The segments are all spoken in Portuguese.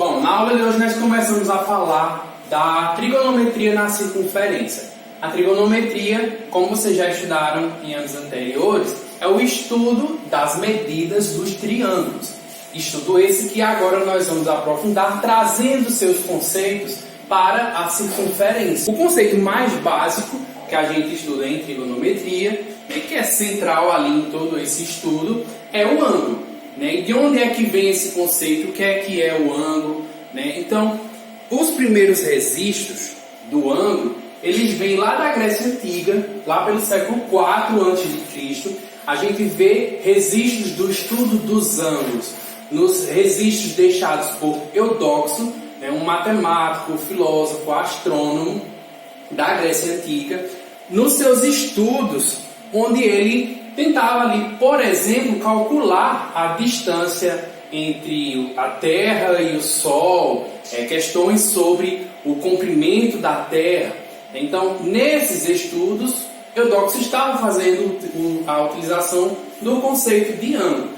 Bom, na aula de hoje nós começamos a falar da trigonometria na circunferência. A trigonometria, como vocês já estudaram em anos anteriores, é o estudo das medidas dos triângulos. Estudo esse que agora nós vamos aprofundar, trazendo seus conceitos para a circunferência. O conceito mais básico que a gente estuda em trigonometria, que é central ali em todo esse estudo, é o ângulo. E de onde é que vem esse conceito? O que é o ângulo? Então, os primeiros registros do ângulo, eles vêm lá da Grécia Antiga, lá pelo século IV a.C. A gente vê registros do estudo dos ângulos, nos registros deixados por Eudoxo, um matemático, filósofo, astrônomo da Grécia Antiga, nos seus estudos, onde ele tentava ali, por exemplo, calcular a distância entre a Terra e o Sol, questões sobre o comprimento da Terra. Então, nesses estudos, Eudoxo estava fazendo a utilização do conceito de ângulo.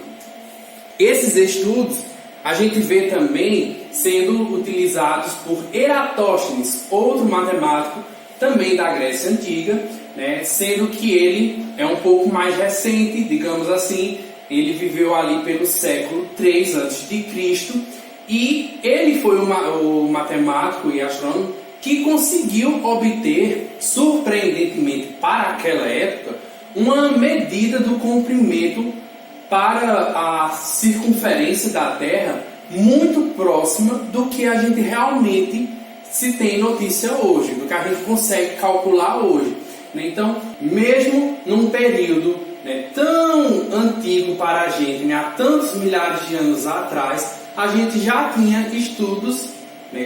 Esses estudos a gente vê também sendo utilizados por Eratóstenes, outro matemático também da Grécia Antiga, sendo que ele é um pouco mais recente, digamos assim. Ele viveu ali pelo século III a.C. e ele foi o matemático e astrônomo que conseguiu obter, surpreendentemente para aquela época, uma medida do comprimento para a circunferência da Terra muito próxima do que a gente realmente se tem notícia hoje, do que a gente consegue calcular hoje. Então, mesmo num período tão antigo para a gente, há tantos milhares de anos atrás, a gente já tinha estudos,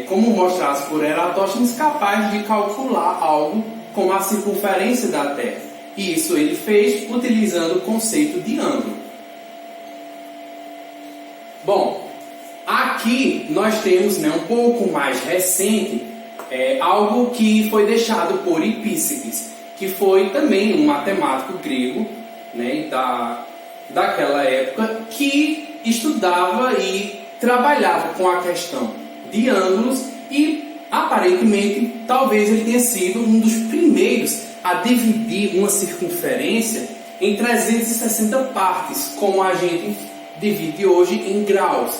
como mostrados por Eratóstenes, capazes de calcular algo como a circunferência da Terra. E isso ele fez utilizando o conceito de ângulo. Bom, aqui nós temos um pouco mais recente algo que foi deixado por Hipíscides, que foi também um matemático grego daquela época, que estudava e trabalhava com a questão de ângulos e, aparentemente, talvez ele tenha sido um dos primeiros a dividir uma circunferência em 360 partes, como a gente divide hoje em graus.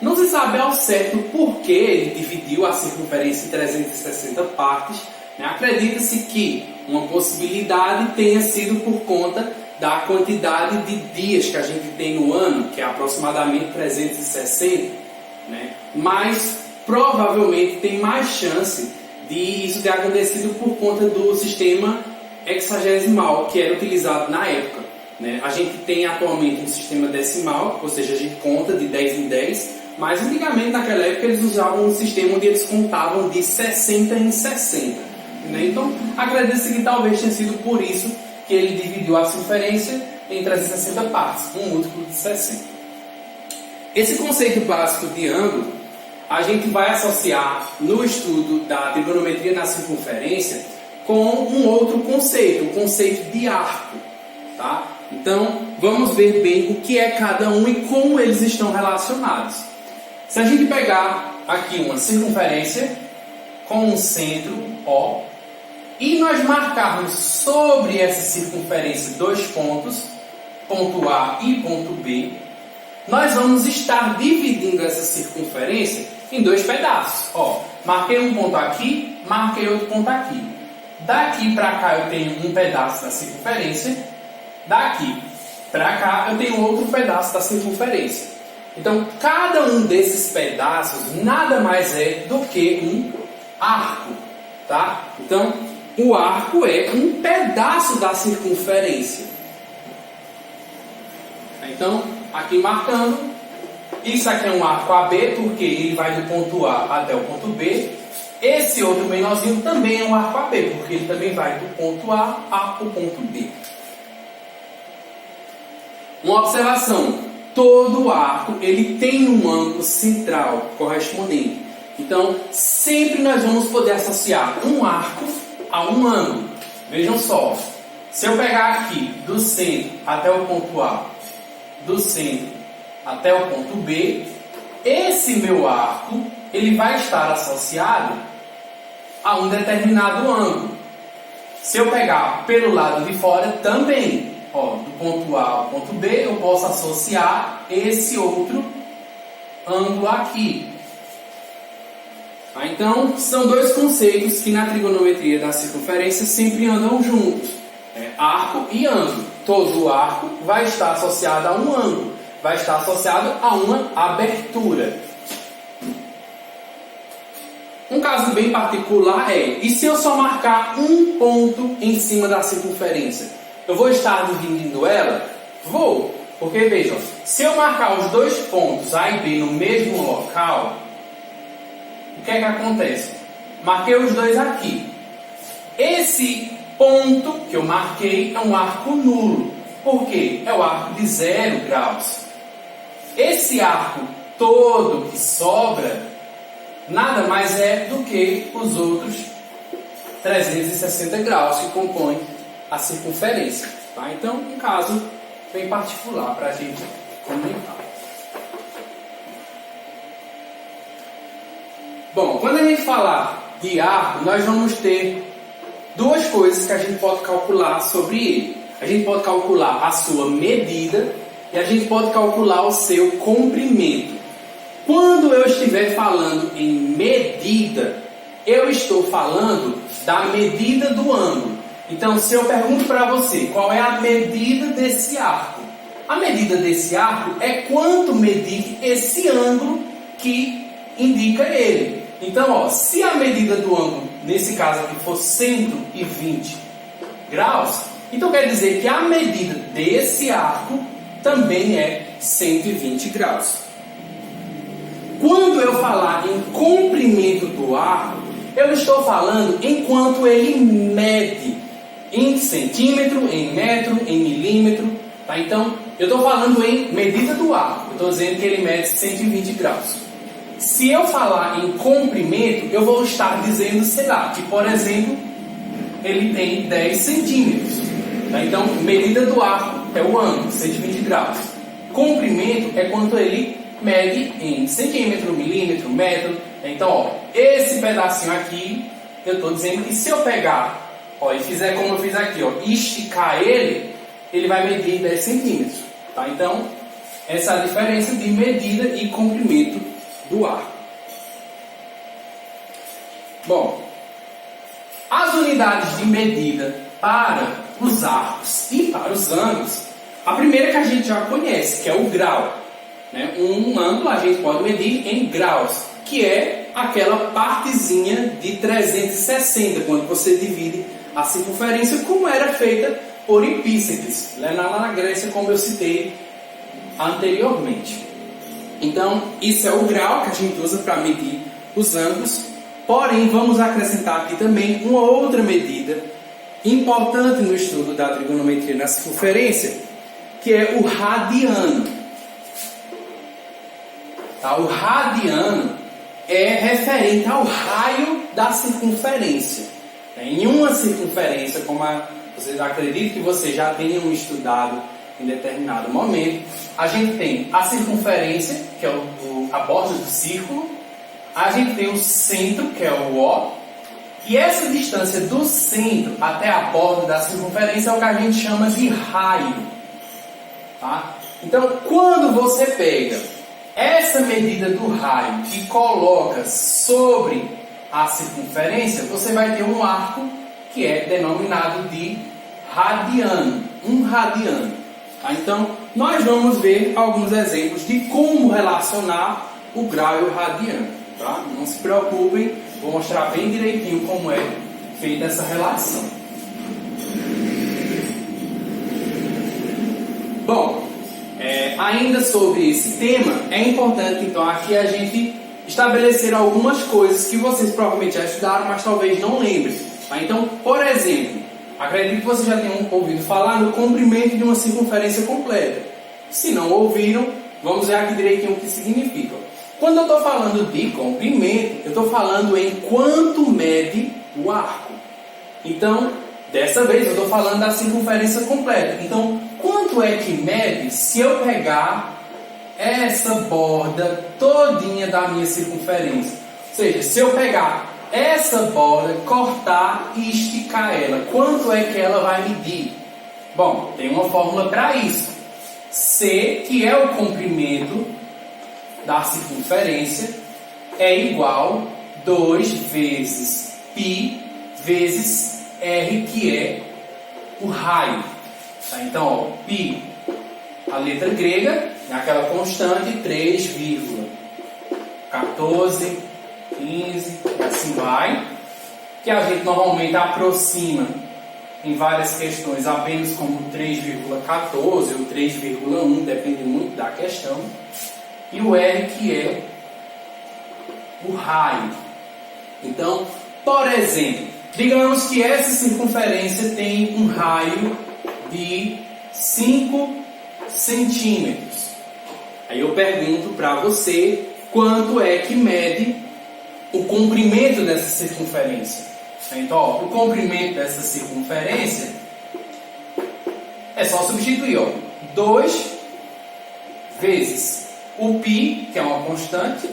Não se sabe ao certo por que ele dividiu a circunferência em 360 partes. Acredita-se que uma possibilidade tenha sido por conta da quantidade de dias que a gente tem no ano, que é aproximadamente 360, mas provavelmente tem mais chance de isso ter acontecido por conta do sistema hexagesimal que era utilizado na época. A gente tem atualmente um sistema decimal, ou seja, a gente conta de 10 em 10, mas antigamente naquela época eles usavam um sistema onde eles contavam de 60 em 60. Então, acredita-se que talvez tenha sido por isso que ele dividiu a circunferência em 360 partes, um múltiplo de 60. Esse conceito básico de ângulo, a gente vai associar no estudo da trigonometria na circunferência com um outro conceito, o conceito de arco. Tá? Então, vamos ver bem o que é cada um e como eles estão relacionados. Se a gente pegar aqui uma circunferência com um centro O, e nós marcarmos sobre essa circunferência dois pontos, ponto A e ponto B, nós vamos estar dividindo essa circunferência em dois pedaços. Marquei um ponto aqui, marquei outro ponto aqui. Daqui para cá eu tenho um pedaço da circunferência, daqui para cá eu tenho outro pedaço da circunferência. Então, cada um desses pedaços nada mais é do que um arco. Tá? Então, o arco é um pedaço da circunferência. Então, aqui marcando, isso aqui é um arco AB, porque ele vai do ponto A até o ponto B. Esse outro menorzinho também é um arco AB, porque ele também vai do ponto A ao ponto B. Uma observação: todo arco ele tem um ângulo central correspondente. Então, sempre nós vamos poder associar um arco a um ângulo. Vejam só, se eu pegar aqui do centro até o ponto A, do centro até o ponto B, esse meu arco, ele vai estar associado a um determinado ângulo. Se eu pegar pelo lado de fora, também, ó, do ponto A ao ponto B, eu posso associar esse outro ângulo aqui. Então, são dois conceitos que na trigonometria da circunferência sempre andam juntos. Arco e ângulo. Todo arco vai estar associado a um ângulo, vai estar associado a uma abertura. Um caso bem particular e se eu só marcar um ponto em cima da circunferência, eu vou estar dividindo ela? Vou, porque vejam, se eu marcar os dois pontos A e B no mesmo local, o que é que acontece? Marquei os dois aqui. Esse ponto que eu marquei é um arco nulo. Por quê? É o arco de 0 graus. Esse arco todo que sobra nada mais é do que os outros 360 graus que compõem a circunferência. Tá? Então, um caso bem particular para a gente comentar. Bom, quando a gente falar de arco, nós vamos ter duas coisas que a gente pode calcular sobre ele. A gente pode calcular a sua medida e a gente pode calcular o seu comprimento. Quando eu estiver falando em medida, eu estou falando da medida do ângulo. Então, se eu pergunto para você qual é a medida desse arco, a medida desse arco é quanto medir esse ângulo que indica ele. Então, ó, se a medida do ângulo, nesse caso aqui, for 120 graus, então quer dizer que a medida desse arco também é 120 graus. Quando eu falar em comprimento do arco, eu estou falando enquanto ele mede em centímetro, em metro, em milímetro. Tá? Então, eu estou falando em medida do arco. Eu estou dizendo que ele mede 120 graus. Se eu falar em comprimento, eu vou estar dizendo, sei lá, que, por exemplo, ele tem 10 centímetros. Tá? Então, medida do arco é o ângulo, 120 graus. Comprimento é quanto ele mede em centímetro, milímetro, metro. Então, ó, esse pedacinho aqui, eu estou dizendo que se eu pegar, ó, e fizer como eu fiz aqui, ó, esticar ele, ele vai medir 10 centímetros. Tá? Então, essa é a diferença de medida e comprimento do arco. Bom, as unidades de medida para os arcos e para os ângulos, a primeira que a gente já conhece, que é o grau. Né? Um ângulo a gente pode medir em graus, que é aquela partezinha de 360, quando você divide a circunferência, como era feita por Hipístenes, lá na Grécia, como eu citei anteriormente. Então, isso é o grau que a gente usa para medir os ângulos. Porém, vamos acrescentar aqui também uma outra medida importante no estudo da trigonometria na circunferência, que é o radiano. Tá? O radiano é referente ao raio da circunferência. Em uma circunferência, como vocês acreditam que vocês já tenham estudado em determinado momento, a gente tem a circunferência, que é a borda do círculo, a gente tem o centro, que é o O, e essa distância do centro até a borda da circunferência é o que a gente chama de raio. Tá? Então, quando você pega essa medida do raio e coloca sobre a circunferência, você vai ter um arco que é denominado de radiano, um radiano. Tá? Então, nós vamos ver alguns exemplos de como relacionar o grau e o radiano. Tá? Não se preocupem, vou mostrar bem direitinho como é feita essa relação. Bom, ainda sobre esse tema, é importante então aqui a gente estabelecer algumas coisas que vocês provavelmente já estudaram, mas talvez não lembrem. Tá? Então, por exemplo, acredito que vocês já tenham ouvido falar no comprimento de uma circunferência completa. Se não ouviram, vamos ver aqui direitinho o que significa. Quando eu estou falando de comprimento, eu estou falando em quanto mede o arco. Então, dessa vez eu estou falando da circunferência completa. Então, quanto é que mede se eu pegar essa borda todinha da minha circunferência. Ou seja, se eu pegar essa borda, cortar e esticar ela, quanto é que ela vai medir? Bom, tem uma fórmula para isso. C, que é o comprimento da circunferência, é igual a 2 vezes π vezes r, que é o raio. Tá? Então, ó, π, a letra grega, é aquela constante 3,14, 15, e assim vai, que a gente normalmente aproxima em várias questões apenas como 3,14 ou 3,1, depende muito da questão. E o R, que é o raio. Então, por exemplo, digamos que essa circunferência tem um raio de 5 centímetros. Aí eu pergunto para você quanto é que mede o comprimento dessa circunferência. Então, ó, o comprimento dessa circunferência é só substituir, ó, 2 vezes o π, que é uma constante,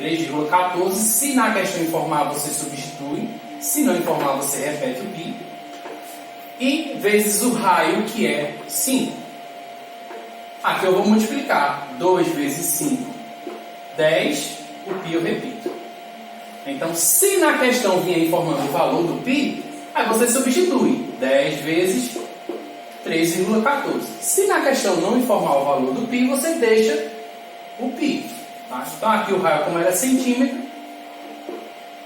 3,14. Se na questão informar, você substitui. Se não informar, você repete o π. E vezes o raio, que é 5. Aqui eu vou multiplicar. 2 vezes 5, 10. O π eu repito. Então, se na questão vier informando o valor do π, aí você substitui. 10 vezes 3,14. Se na questão não informar o valor do π, você deixa o π. Tá? Então, aqui o raio, como era centímetro,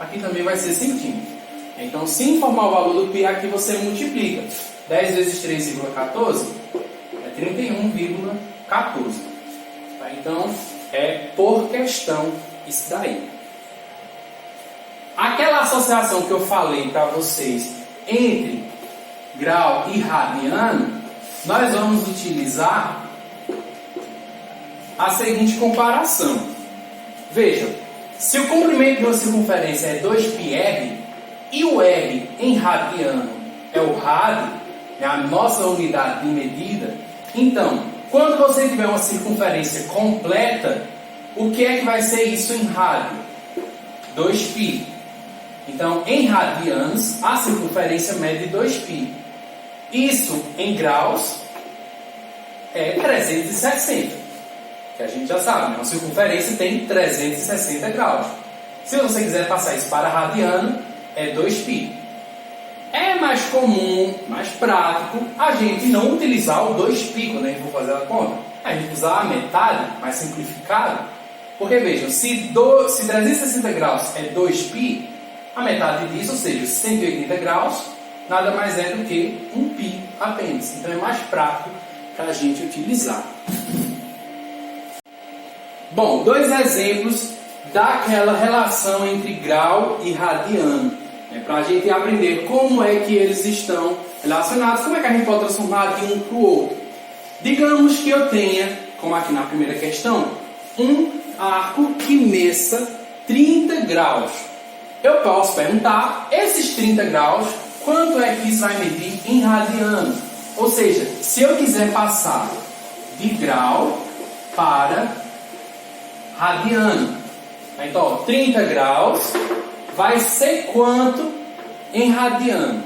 aqui também vai ser centímetro. Então, se informar o valor do π, aqui você multiplica. 10 vezes 3,14 é 31,14. Tá? Então, é por questão isso daí. Aquela associação que eu falei para vocês entre grau e radiano, nós vamos utilizar a seguinte comparação. Veja, se o comprimento de uma circunferência é 2πr e o r em radiano é o rad, é a nossa unidade de medida, então, quando você tiver uma circunferência completa, o que é que vai ser isso em rádio? 2π. Então, em radianos, a circunferência mede 2π. Isso, em graus, é 360. Que a gente já sabe, né? Uma circunferência tem 360 graus. Se você quiser passar isso para radiano, é 2π. É mais comum, mais prático, a gente não utilizar o 2π quando a gente for fazer a conta. A gente usar a metade, mais simplificado. Porque, vejam, se 360 graus é 2π, a metade disso, ou seja, 180 graus, nada mais é do que 1π apenas. Então é mais prático para a gente utilizar. Bom, 2 exemplos daquela relação entre grau e radiano. Para a gente aprender como é que eles estão relacionados, como é que a gente pode transformar de um para o outro. Digamos que eu tenha, como aqui na primeira questão, um arco que meça 30 graus. Eu posso perguntar, esses 30 graus, quanto é que isso vai medir em radiano? Ou seja, se eu quiser passar de grau para radiano. Então, ó, 30 graus vai ser quanto em radiano?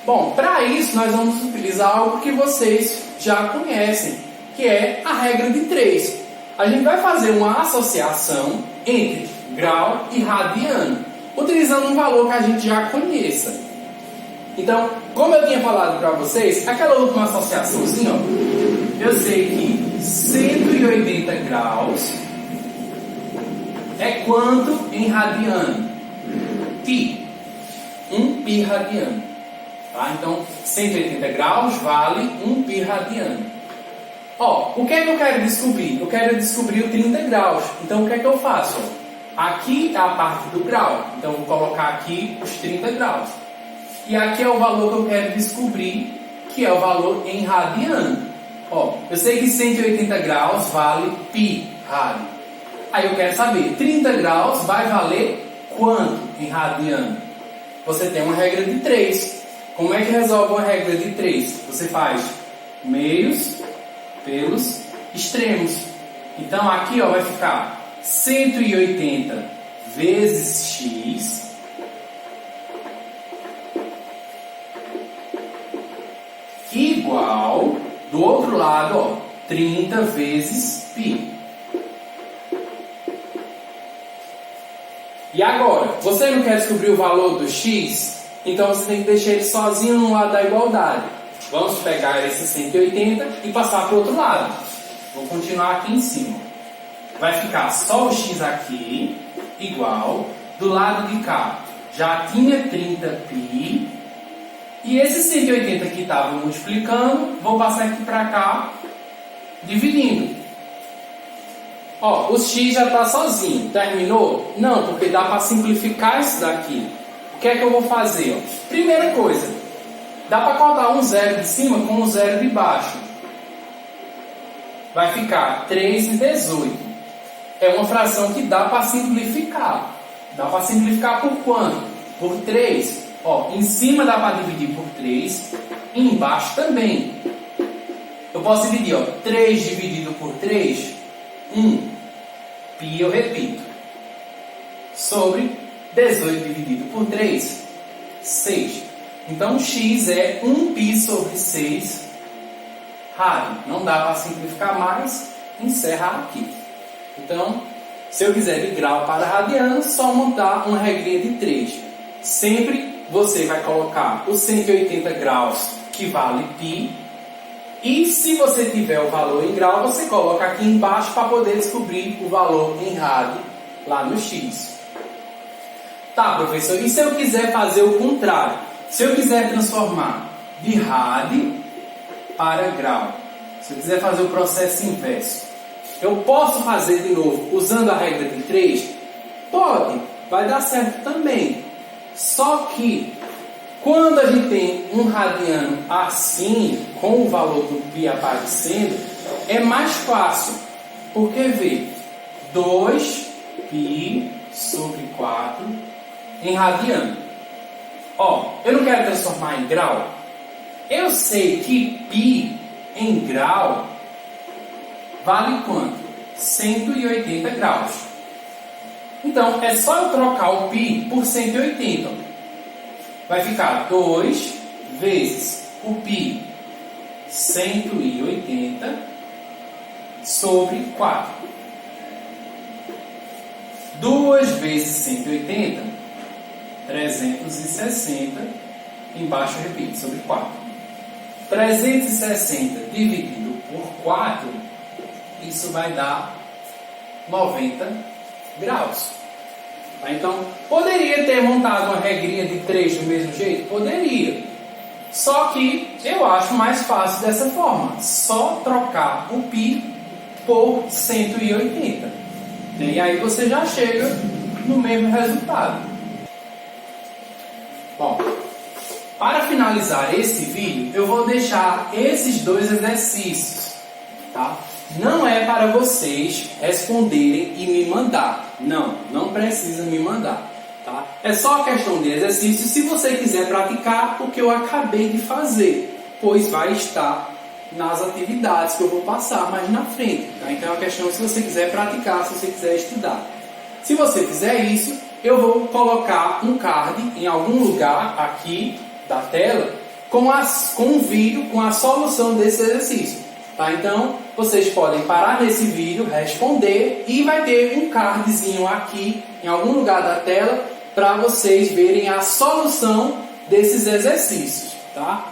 Bom, para isso nós vamos utilizar algo que vocês já conhecem, que é a regra de 3. A gente vai fazer uma associação entre grau e radiano, utilizando um valor que a gente já conheça. Então, como eu tinha falado para vocês, aquela última associaçãozinha, ó, eu sei que 180 graus é quanto em radiano? Π. 1π radiano. Tá? Então, 180 graus vale 1π radiano. Ó, o que é que eu quero descobrir? Eu quero descobrir o 30 graus. Então, o que é que eu faço? Aqui é a parte do grau. Então, eu vou colocar aqui os 30 graus. E aqui é o valor que eu quero descobrir, que é o valor em radiano. Ó, eu sei que 180 graus vale π rad. Aí eu quero saber, 30 graus vai valer quanto em radiano? Você tem uma regra de 3. Como é que resolve uma regra de 3? Você faz meios pelos extremos. Então aqui ó, vai ficar 180 vezes x igual, do outro lado, ó, 30 vezes π. E agora, você não quer descobrir o valor do x? Então você tem que deixar ele sozinho no lado da igualdade. Vamos pegar esse 180 e passar para o outro lado. Vou continuar aqui em cima. Vai ficar só o x aqui, igual, do lado de cá já tinha 30π, e esse 180 que estava multiplicando, vou passar aqui para cá, dividindo. Ó, o x já está sozinho. Terminou? Não, porque dá para simplificar isso daqui. O que é que eu vou fazer? Ó? Primeira coisa, dá para cortar um zero de cima com um zero de baixo. Vai ficar 3 e 18. É uma fração que dá para simplificar. Dá para simplificar por quanto? Por 3. Ó, em cima dá para dividir por 3, embaixo também. Eu posso dividir, ó, 3 dividido por 3, 1. Π eu repito. Sobre 18 dividido por 3, 6. Então, x é 1π sobre 6 rádio. Não dá para simplificar mais, encerrar aqui. Então, se eu quiser de grau para radiano, só montar uma regrinha de 3. Sempre você vai colocar os 180 graus que vale π. E se você tiver o valor em grau, você coloca aqui embaixo para poder descobrir o valor em rádio lá no x. Tá, professor, e se eu quiser fazer o contrário? Se eu quiser transformar de rádio para grau, se eu quiser fazer o processo inverso, eu posso fazer de novo usando a regra de 3? Pode, vai dar certo também. Só que quando a gente tem um radiano assim, com o valor do π aparecendo, é mais fácil. Porque vê, 2π sobre 4 em radiano. Ó, eu não quero transformar em grau. Eu sei que π em grau vale quanto? 180 graus. Então, é só eu trocar o π por 180. Vai ficar 2 vezes o π 180 sobre 4. 2 vezes 180, 360. Embaixo eu repito, sobre 4. 360 dividido por 4, isso vai dar 90 graus. Tá? Então, poderia ter montado uma regrinha de 3 do mesmo jeito? Poderia. Só que eu acho mais fácil dessa forma. Só trocar o π por 180. E aí você já chega no mesmo resultado. Bom, para finalizar esse vídeo, eu vou deixar esses dois exercícios. Tá? Não é para vocês responderem e me mandar. Não precisa me mandar. Tá? É só questão de exercício se você quiser praticar o que eu acabei de fazer, pois vai estar nas atividades que eu vou passar mais na frente. Tá? Então é uma questão se você quiser praticar, se você quiser estudar. Se você fizer isso, eu vou colocar um card em algum lugar aqui da tela com um vídeo com a solução desse exercício. Tá? Então vocês podem parar nesse vídeo, responder e vai ter um cardzinho aqui em algum lugar da tela para vocês verem a solução desses exercícios. Tá?